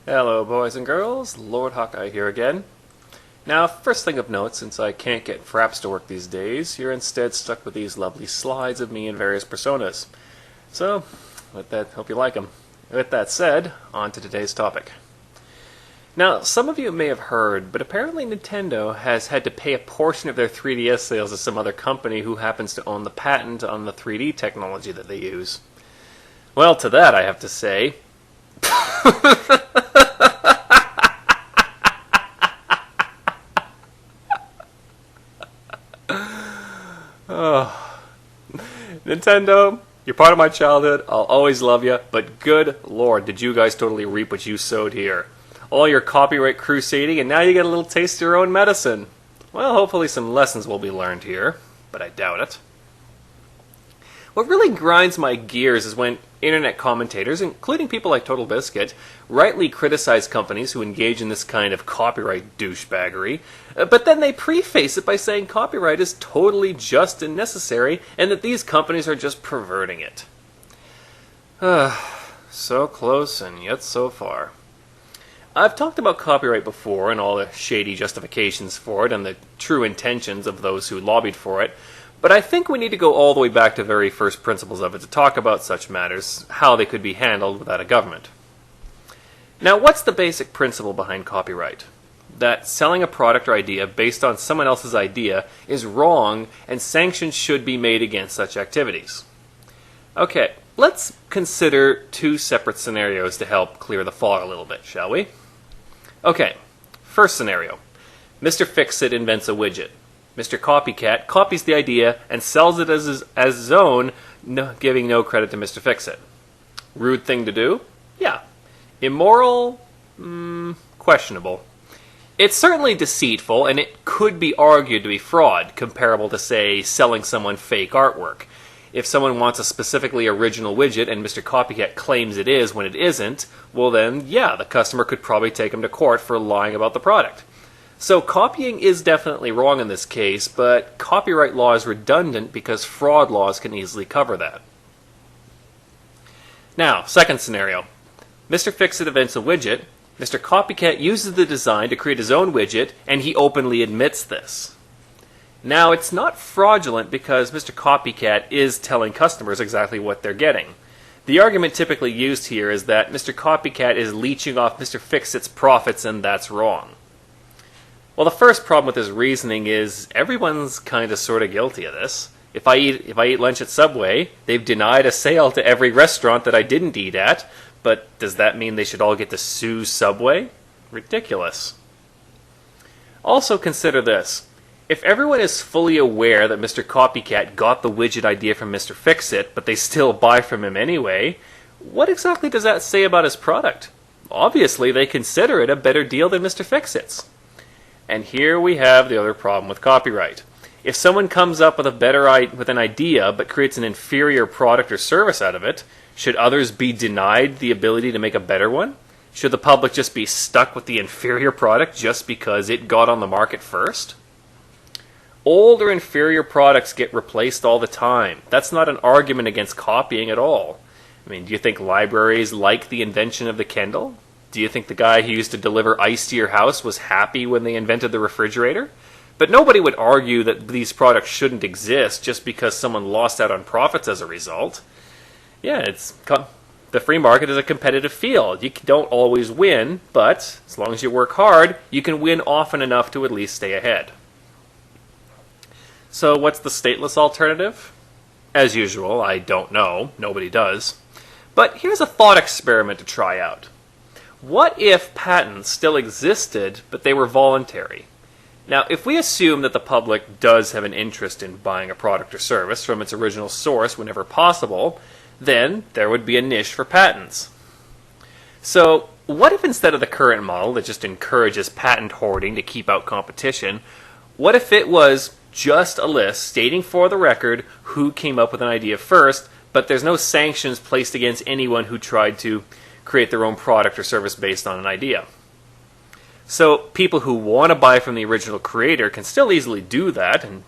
Hello, boys and girls. Lord Hawkeye here again. Now, first thing of note, since I can't get Fraps to work these days, you're instead stuck with these lovely slides of me in various personas. So, with that, hope you like them. With that said, on to today's topic. Now, some of you may have heard, but apparently Nintendo has had to pay a portion of their 3DS sales to some other company who happens to own the patent on the 3D technology that they use. Well, to that I have to say... Oh. Nintendo, you're part of my childhood. I'll always love you, but good lord, did you guys totally reap what you sowed here. All your copyright crusading, and now you get a little taste of your own medicine. Well, hopefully some lessons will be learned here, but I doubt it. What really grinds my gears is when internet commentators, including people like Total Biscuit, rightly criticize companies who engage in this kind of copyright douchebaggery, but then they preface it by saying copyright is totally just and necessary, and that these companies are just perverting it. So close and yet so far. I've talked about copyright before and all the shady justifications for it and the true intentions of those who lobbied for it, but I think we need to go all the way back to the very first principles of it to talk about such matters, how they could be handled without a government. Now, what's the basic principle behind copyright? That selling a product or idea based on someone else's idea is wrong and sanctions should be made against such activities. Okay, let's consider two separate scenarios to help clear the fog a little bit, shall we? Okay, first scenario. Mr. Fix-It invents a widget. Mr. Copycat copies the idea and sells it as his own, giving no credit to Mr. Fix-It. Rude thing to do? Yeah. Immoral? Questionable. It's certainly deceitful, and it could be argued to be fraud, comparable to, say, selling someone fake artwork. If someone wants a specifically original widget and Mr. Copycat claims it is when it isn't, well then, yeah, the customer could probably take him to court for lying about the product. So copying is definitely wrong in this case, but copyright law is redundant because fraud laws can easily cover that. Now, second scenario. Mr. Fix-It invents a widget, Mr. Copycat uses the design to create his own widget, and he openly admits this. Now, it's not fraudulent because Mr. Copycat is telling customers exactly what they're getting. The argument typically used here is that Mr. Copycat is leeching off Mr. Fix-It's profits, and that's wrong. Well, the first problem with his reasoning is everyone's kind of sort of guilty of this. If I eat lunch at Subway, they've denied a sale to every restaurant that I didn't eat at, but does that mean they should all get to sue Subway? Ridiculous. Also consider this. If everyone is fully aware that Mr. Copycat got the widget idea from Mr. Fix-It, but they still buy from him anyway, what exactly does that say about his product? Obviously, they consider it a better deal than Mr. Fix-It's. And here we have the other problem with copyright. If someone comes up with an idea but creates an inferior product or service out of it, should others be denied the ability to make a better one? Should the public just be stuck with the inferior product just because it got on the market first? Old or inferior products get replaced all the time. That's not an argument against copying at all. I mean, do you think libraries like the invention of the Kindle? Do you think the guy who used to deliver ice to your house was happy when they invented the refrigerator? But nobody would argue that these products shouldn't exist just because someone lost out on profits as a result. Yeah, the free market is a competitive field. You don't always win, but as long as you work hard, you can win often enough to at least stay ahead. So what's the stateless alternative? As usual, I don't know. Nobody does. But here's a thought experiment to try out. What if patents still existed, but they were voluntary? Now, if we assume that the public does have an interest in buying a product or service from its original source whenever possible, then there would be a niche for patents. So, what if instead of the current model that just encourages patent hoarding to keep out competition, what if it was just a list stating for the record who came up with an idea first, but there's no sanctions placed against anyone who tried to create their own product or service based on an idea? So people who want to buy from the original creator can still easily do that and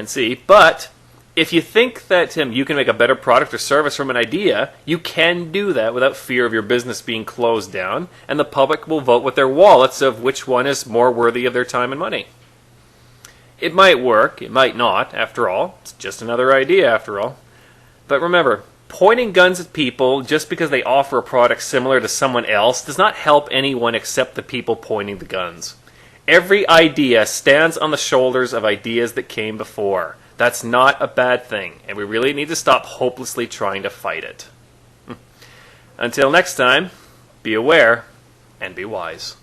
see, but If you think that you can make a better product or service from an idea, you can do that without fear of your business being closed down, and the public will vote with their wallets of which one is more worthy of their time and money. It might work, it might not, after all. It's just another idea, after all. But remember, pointing guns at people just because they offer a product similar to someone else does not help anyone except the people pointing the guns. Every idea stands on the shoulders of ideas that came before. That's not a bad thing, and we really need to stop hopelessly trying to fight it. Until next time, be aware and be wise.